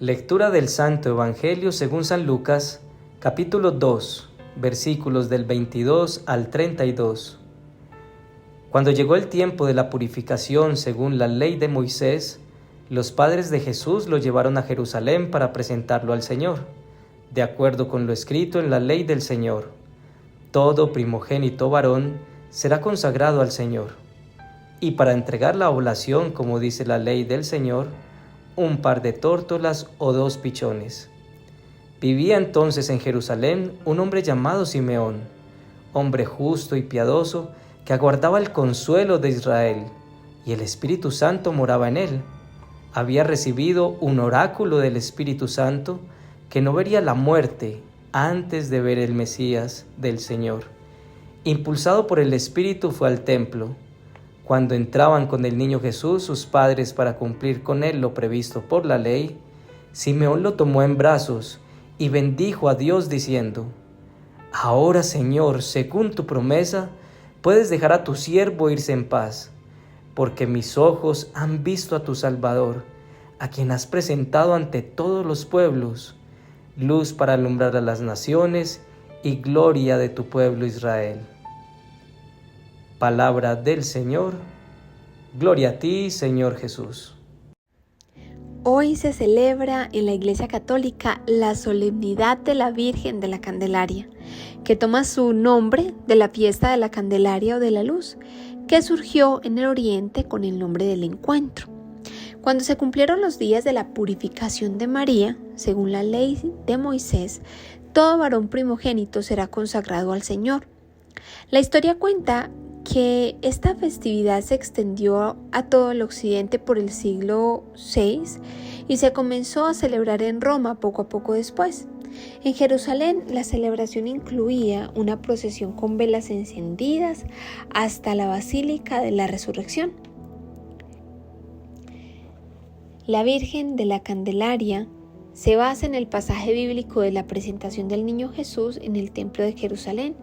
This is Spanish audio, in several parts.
Lectura del Santo Evangelio según San Lucas, capítulo 2, versículos del 22 al 32. Cuando llegó el tiempo de la purificación según la ley de Moisés, los padres de Jesús lo llevaron a Jerusalén para presentarlo al Señor, de acuerdo con lo escrito en la ley del Señor. Todo primogénito varón será consagrado al Señor. Y para entregar la oblación, como dice la ley del Señor, un par de tórtolas o 2 pichones. Vivía entonces en Jerusalén un hombre llamado Simeón, hombre justo y piadoso, que aguardaba el consuelo de Israel, y el Espíritu Santo moraba en él. Había recibido un oráculo del Espíritu Santo, que no vería la muerte antes de ver el Mesías del Señor. Impulsado por el Espíritu fue al templo. Cuando entraban con el niño Jesús sus padres para cumplir con él lo previsto por la ley, Simeón lo tomó en brazos y bendijo a Dios diciendo: «Ahora, Señor, según tu promesa, puedes dejar a tu siervo irse en paz, porque mis ojos han visto a tu Salvador, a quien has presentado ante todos los pueblos, luz para alumbrar a las naciones y gloria de tu pueblo Israel». Palabra del Señor. Gloria a ti, Señor Jesús. Hoy se celebra en la Iglesia Católica la solemnidad de la Virgen de la Candelaria, que toma su nombre de la fiesta de la Candelaria o de la Luz, que surgió en el Oriente con el nombre del Encuentro. Cuando se cumplieron los días de la purificación de María, según la ley de Moisés, todo varón primogénito será consagrado al Señor. La historia cuenta que esta festividad se extendió a todo el occidente por el siglo VI y se comenzó a celebrar en Roma poco a poco después. En Jerusalén la celebración incluía una procesión con velas encendidas hasta la Basílica de la Resurrección. La Virgen de la Candelaria se basa en el pasaje bíblico de la presentación del niño Jesús en el templo de Jerusalén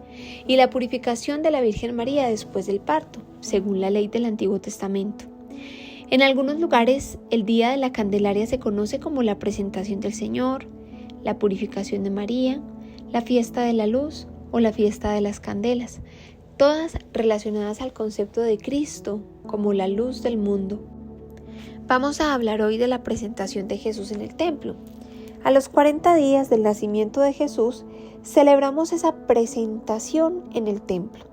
y la purificación de la Virgen María después del parto, según la ley del Antiguo Testamento. En algunos lugares, el día de la Candelaria se conoce como la presentación del Señor, la purificación de María, la fiesta de la luz o la fiesta de las candelas, todas relacionadas al concepto de Cristo como la luz del mundo. Vamos a hablar hoy de la presentación de Jesús en el templo. A los 40 días del nacimiento de Jesús, celebramos esa presentación en el templo.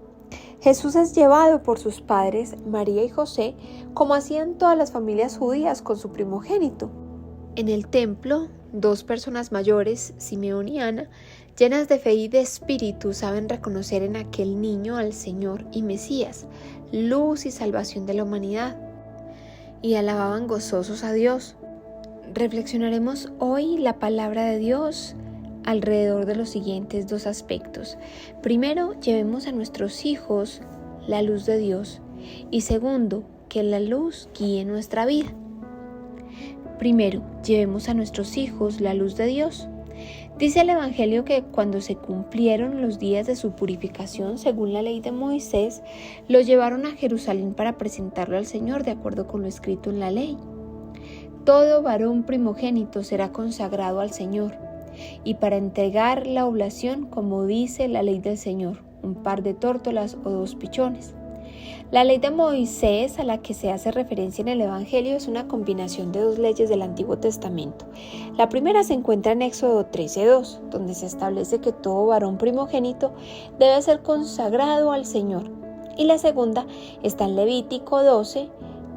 Jesús es llevado por sus padres, María y José, como hacían todas las familias judías con su primogénito. En el templo, 2 personas mayores, Simeón y Ana, llenas de fe y de espíritu, saben reconocer en aquel niño al Señor y Mesías, luz y salvación de la humanidad, y alababan gozosos a Dios. Reflexionaremos hoy la palabra de Dios alrededor de los siguientes 2 aspectos. Primero, llevemos a nuestros hijos la luz de Dios y segundo, que la luz guíe nuestra vida. Primero, llevemos a nuestros hijos la luz de Dios. Dice el Evangelio que cuando se cumplieron los días de su purificación según la ley de Moisés, lo llevaron a Jerusalén para presentarlo al Señor de acuerdo con lo escrito en la ley. Todo varón primogénito será consagrado al Señor, y para entregar la oblación, como dice la ley del Señor, un par de tórtolas o 2 pichones. La ley de Moisés a la que se hace referencia en el Evangelio es una combinación de 2 leyes del Antiguo Testamento. La primera se encuentra en Éxodo 13:2, donde se establece que todo varón primogénito debe ser consagrado al Señor. Y la segunda está en Levítico 12,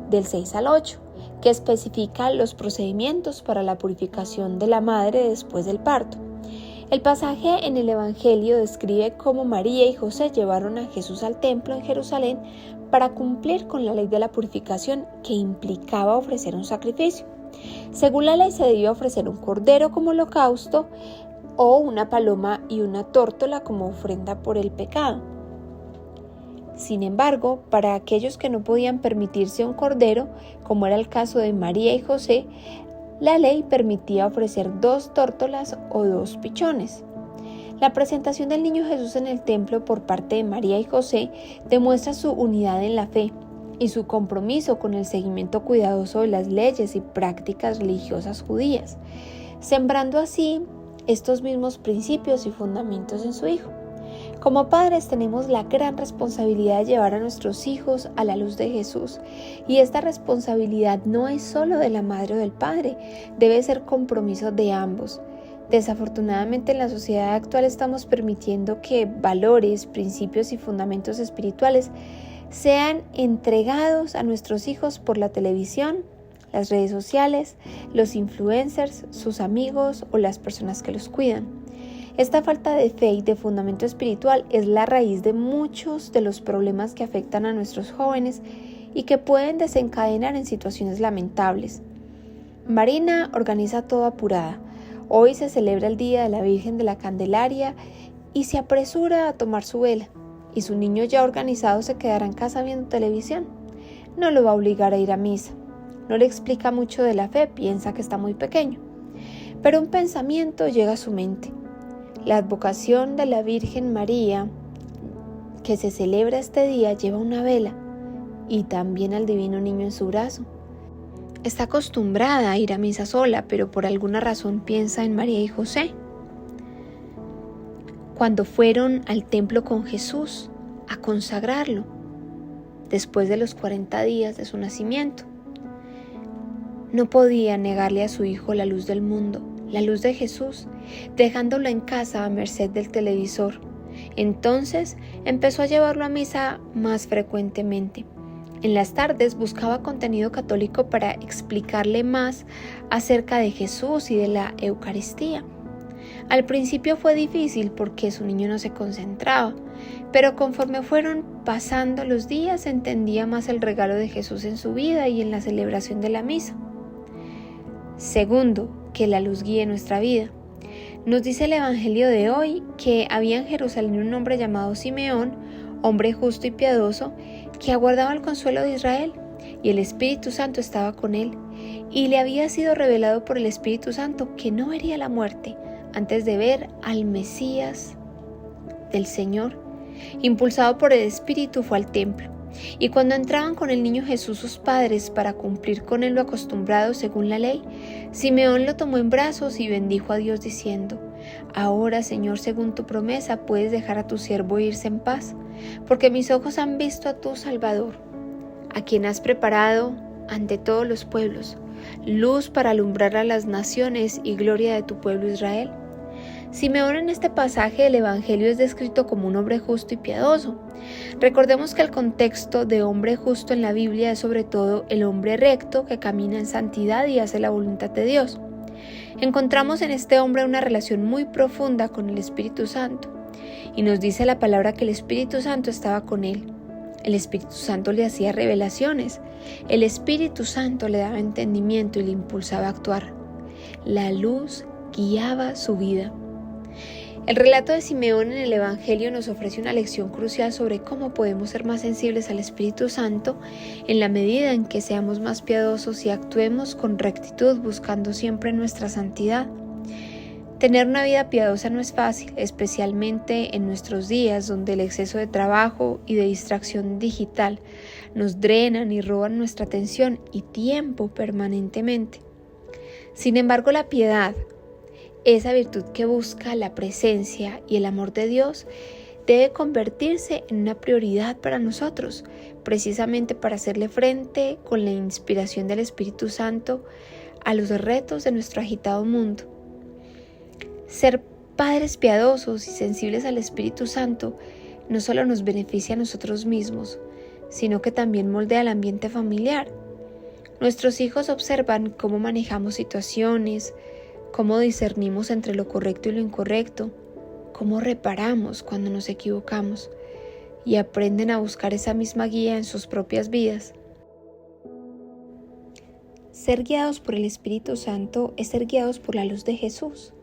del 6 al 8. Que especifica los procedimientos para la purificación de la madre después del parto. El pasaje en el Evangelio describe cómo María y José llevaron a Jesús al templo en Jerusalén para cumplir con la ley de la purificación que implicaba ofrecer un sacrificio. Según la ley se debía ofrecer un cordero como holocausto o una paloma y una tórtola como ofrenda por el pecado. Sin embargo, para aquellos que no podían permitirse un cordero, como era el caso de María y José, la ley permitía ofrecer 2 tórtolas o 2 pichones. La presentación del niño Jesús en el templo por parte de María y José demuestra su unidad en la fe y su compromiso con el seguimiento cuidadoso de las leyes y prácticas religiosas judías, sembrando así estos mismos principios y fundamentos en su hijo. Como padres tenemos la gran responsabilidad de llevar a nuestros hijos a la luz de Jesús, y esta responsabilidad no es solo de la madre o del padre, debe ser compromiso de ambos. Desafortunadamente en la sociedad actual estamos permitiendo que valores, principios y fundamentos espirituales sean entregados a nuestros hijos por la televisión, las redes sociales, los influencers, sus amigos o las personas que los cuidan. Esta falta de fe y de fundamento espiritual es la raíz de muchos de los problemas que afectan a nuestros jóvenes y que pueden desencadenar en situaciones lamentables. Marina organiza todo apurada. Hoy se celebra el Día de la Virgen de la Candelaria y se apresura a tomar su vela, y su niño ya organizado se quedará en casa viendo televisión. No lo va a obligar a ir a misa. No le explica mucho de la fe, piensa que está muy pequeño. Pero un pensamiento llega a su mente. La advocación de la Virgen María, que se celebra este día, lleva una vela y también al divino niño en su brazo. Está acostumbrada a ir a misa sola, pero por alguna razón piensa en María y José. Cuando fueron al templo con Jesús a consagrarlo, después de los 40 días de su nacimiento, no podía negarle a su hijo la luz del mundo, la luz de Jesús, dejándolo en casa a merced del televisor. Entonces empezó a llevarlo a misa más frecuentemente. En las tardes buscaba contenido católico para explicarle más acerca de Jesús y de la Eucaristía. Al principio fue difícil porque su niño no se concentraba, pero conforme fueron pasando los días entendía más el regalo de Jesús en su vida y en la celebración de la misa. Segundo, que la luz guíe nuestra vida. Nos dice el Evangelio de hoy que había en Jerusalén un hombre llamado Simeón, hombre justo y piadoso, que aguardaba el consuelo de Israel, y el Espíritu Santo estaba con él, y le había sido revelado por el Espíritu Santo que no vería la muerte antes de ver al Mesías del Señor. Impulsado por el Espíritu fue al templo, y cuando entraban con el niño Jesús sus padres para cumplir con él lo acostumbrado según la ley, Simeón lo tomó en brazos y bendijo a Dios diciendo: Ahora, Señor, según tu promesa, puedes dejar a tu siervo irse en paz, porque mis ojos han visto a tu Salvador, a quien has preparado ante todos los pueblos, luz para alumbrar a las naciones y gloria de tu pueblo Israel. Simeón en este pasaje del Evangelio es descrito como un hombre justo y piadoso. Recordemos que el contexto de hombre justo en la Biblia es sobre todo el hombre recto que camina en santidad y hace la voluntad de Dios. Encontramos en este hombre una relación muy profunda con el Espíritu Santo, y nos dice la palabra que el Espíritu Santo estaba con él. El Espíritu Santo le hacía revelaciones, el Espíritu Santo le daba entendimiento y le impulsaba a actuar. La luz guiaba su vida. El relato de Simeón en el Evangelio nos ofrece una lección crucial sobre cómo podemos ser más sensibles al Espíritu Santo en la medida en que seamos más piadosos y actuemos con rectitud buscando siempre nuestra santidad. Tener una vida piadosa no es fácil, especialmente en nuestros días donde el exceso de trabajo y de distracción digital nos drenan y roban nuestra atención y tiempo permanentemente. Sin embargo, la piedad, esa virtud que busca la presencia y el amor de Dios, debe convertirse en una prioridad para nosotros, precisamente para hacerle frente con la inspiración del Espíritu Santo a los retos de nuestro agitado mundo. Ser padres piadosos y sensibles al Espíritu Santo no solo nos beneficia a nosotros mismos, sino que también moldea el ambiente familiar. Nuestros hijos observan cómo manejamos situaciones, cómo discernimos entre lo correcto y lo incorrecto, cómo reparamos cuando nos equivocamos, y aprenden a buscar esa misma guía en sus propias vidas. Ser guiados por el Espíritu Santo es ser guiados por la luz de Jesús,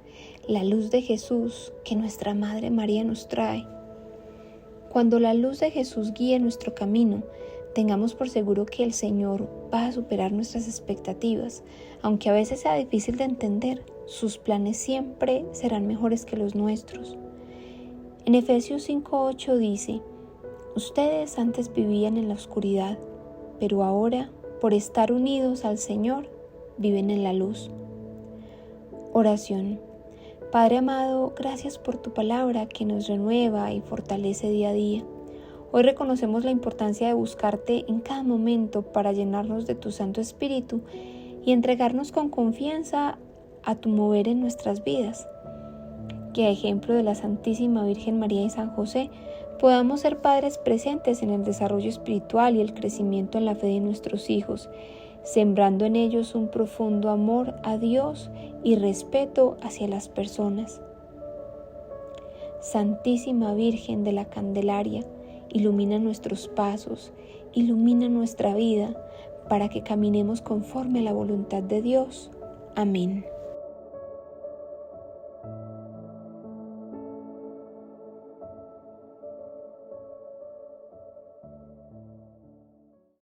la luz de Jesús que nuestra Madre María nos trae. Cuando la luz de Jesús guíe nuestro camino, tengamos por seguro que el Señor va a superar nuestras expectativas, aunque a veces sea difícil de entender. Sus planes siempre serán mejores que los nuestros. En Efesios 5:8 dice: Ustedes antes vivían en la oscuridad, pero ahora, por estar unidos al Señor, viven en la luz. Oración. Padre amado, gracias por tu palabra que nos renueva y fortalece día a día. Hoy reconocemos la importancia de buscarte en cada momento para llenarnos de tu Santo Espíritu y entregarnos con confianza a tu mover en nuestras vidas. Que a ejemplo de la Santísima Virgen María y San José, podamos ser padres presentes en el desarrollo espiritual y el crecimiento en la fe de nuestros hijos, sembrando en ellos un profundo amor a Dios y respeto hacia las personas. Santísima Virgen de la Candelaria, ilumina nuestros pasos, ilumina nuestra vida, para que caminemos conforme a la voluntad de Dios. Amén.